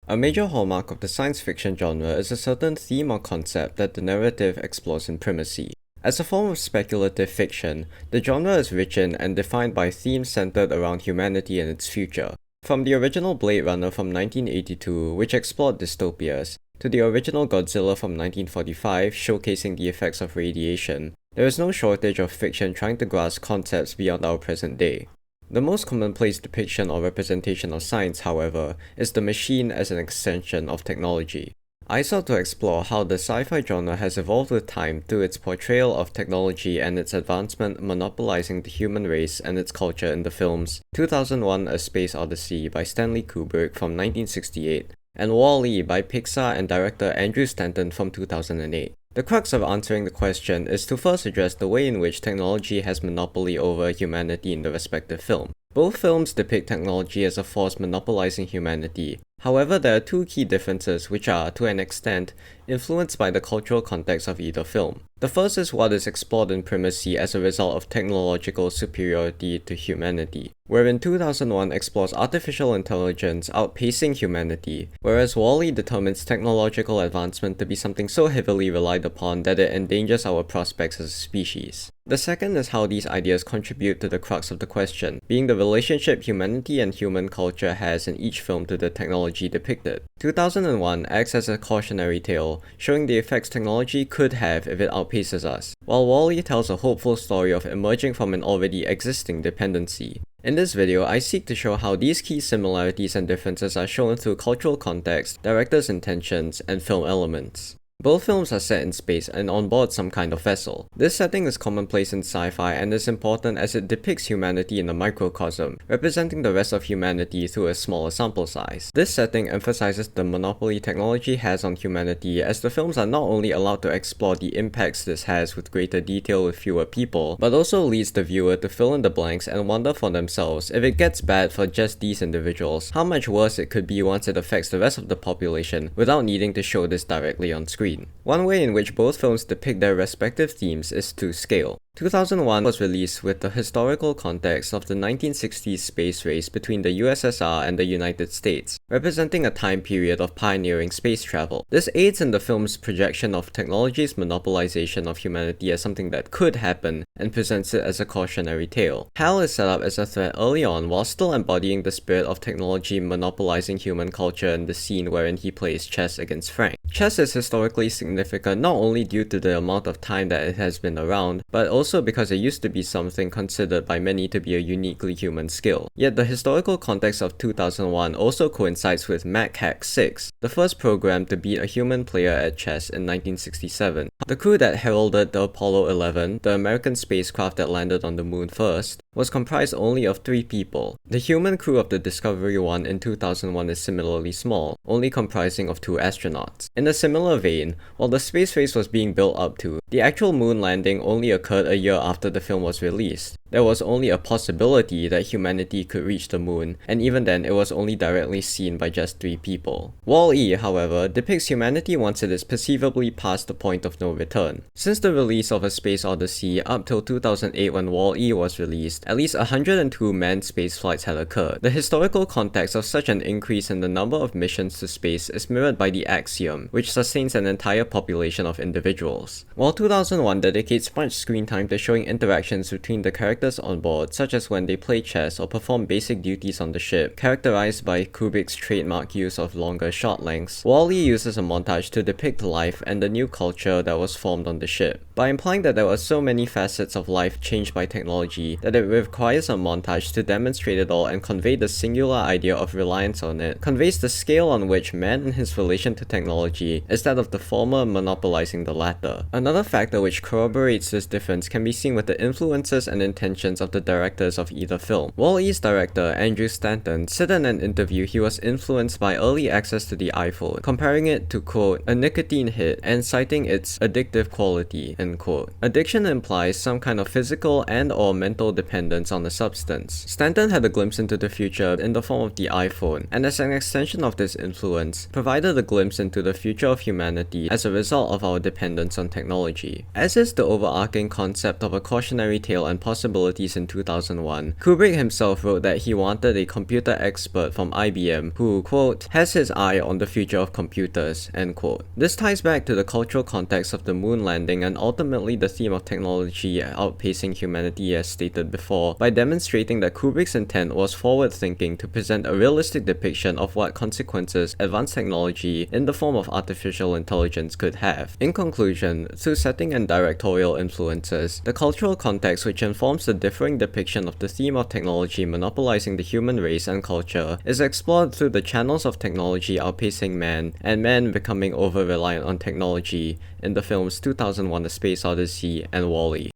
A major hallmark of the science fiction genre is a certain theme or concept that the narrative explores in primacy. As a form of speculative fiction, the genre is written and defined by themes centered around humanity and its future. From the original Blade Runner from 1982, which explored dystopias, to the original Godzilla from 1945, showcasing the effects of radiation, there is no shortage of fiction trying to grasp concepts beyond our present day. The most commonplace depiction or representation of science, however, is the machine as an extension of technology. I sought to explore how the sci-fi genre has evolved with time through its portrayal of technology and its advancement monopolizing the human race and its culture in the films 2001: A Space Odyssey by Stanley Kubrick from 1968 and Wall-E by Pixar and director Andrew Stanton from 2008. The crux of answering the question is to first address the way in which technology has monopoly over humanity in the respective film. Both films depict technology as a force monopolizing humanity. However, there are two key differences which are, to an extent, influenced by the cultural context of either film. The first is what is explored in primacy as a result of technological superiority to humanity, wherein 2001 explores artificial intelligence outpacing humanity, whereas Wall-E determines technological advancement to be something so heavily relied upon that it endangers our prospects as a species. The second is how these ideas contribute to the crux of the question, being the relationship humanity and human culture has in each film to the technology depicted. 2001 acts as a cautionary tale, showing the effects technology could have if it outpaces us, while Wall-E tells a hopeful story of emerging from an already existing dependency. In this video, I seek to show how these key similarities and differences are shown through cultural context, director's intentions, and film elements. Both films are set in space and on board some kind of vessel. This setting is commonplace in sci-fi and is important as it depicts humanity in a microcosm, representing the rest of humanity through a smaller sample size. This setting emphasizes the monopoly technology has on humanity, as the films are not only allowed to explore the impacts this has with greater detail with fewer people, but also leads the viewer to fill in the blanks and wonder for themselves, if it gets bad for just these individuals, how much worse it could be once it affects the rest of the population without needing to show this directly on screen. One way in which both films depict their respective themes is to scale. 2001 was released with the historical context of the 1960s space race between the USSR and the United States, representing a time period of pioneering space travel. This aids in the film's projection of technology's monopolization of humanity as something that could happen and presents it as a cautionary tale. HAL is set up as a threat early on while still embodying the spirit of technology monopolizing human culture in the scene wherein he plays chess against Frank. Chess is historically significant not only due to the amount of time that it has been around, but also because it used to be something considered by many to be a uniquely human skill. Yet the historical context of 2001 also coincides with MacHack 6, the first program to beat a human player at chess in 1967. The crew that heralded the Apollo 11, the American spacecraft that landed on the moon first, was comprised only of 3 people. The human crew of the Discovery 1 in 2001 is similarly small, only comprising of 2 astronauts. In a similar vein, while the space race was being built up to, the actual moon landing only occurred a year after the film was released. There was only a possibility that humanity could reach the moon, and even then it was only directly seen by just 3 people. Wall-E, however, depicts humanity once it is perceivably past the point of no return. Since the release of A Space Odyssey up till 2008 when Wall-E was released, at least 102 manned space flights had occurred. The historical context of such an increase in the number of missions to space is mirrored by the axiom, which sustains an entire population of individuals. While 2001 dedicates much screen time to showing interactions between the characters on board, such as when they play chess or perform basic duties on the ship, characterized by Kubrick's trademark use of longer shot lengths, Wall-E uses a montage to depict life and the new culture that was formed on the ship, by implying that there were so many facets of life changed by technology that it requires a montage to demonstrate it all and convey the singular idea of reliance on it, conveys the scale on which man and his relation to technology is that of the former monopolizing the latter. Another factor which corroborates this difference can be seen with the influences and intentions of the directors of either film. Wall-E's director, Andrew Stanton, said in an interview he was influenced by early access to the iPhone, comparing it to, quote, a nicotine hit and citing its addictive quality, end quote. Addiction implies some kind of physical and or mental dependence on the substance. Stanton had a glimpse into the future in the form of the iPhone, and as an extension of this influence, provided a glimpse into the future of humanity as a result of our dependence on technology. As is the overarching concept of a cautionary tale and possible possibilities in 2001. Kubrick himself wrote that he wanted a computer expert from IBM who, quote, has his eye on the future of computers, end quote. This ties back to the cultural context of the moon landing and ultimately the theme of technology outpacing humanity as stated before, by demonstrating that Kubrick's intent was forward-thinking to present a realistic depiction of what consequences advanced technology in the form of artificial intelligence could have. In conclusion, through setting and directorial influences, the cultural context which informs the differing depiction of the theme of technology monopolizing the human race and culture is explored through the channels of technology outpacing man and man becoming over-reliant on technology in the films 2001: A Space Odyssey and WALL-E.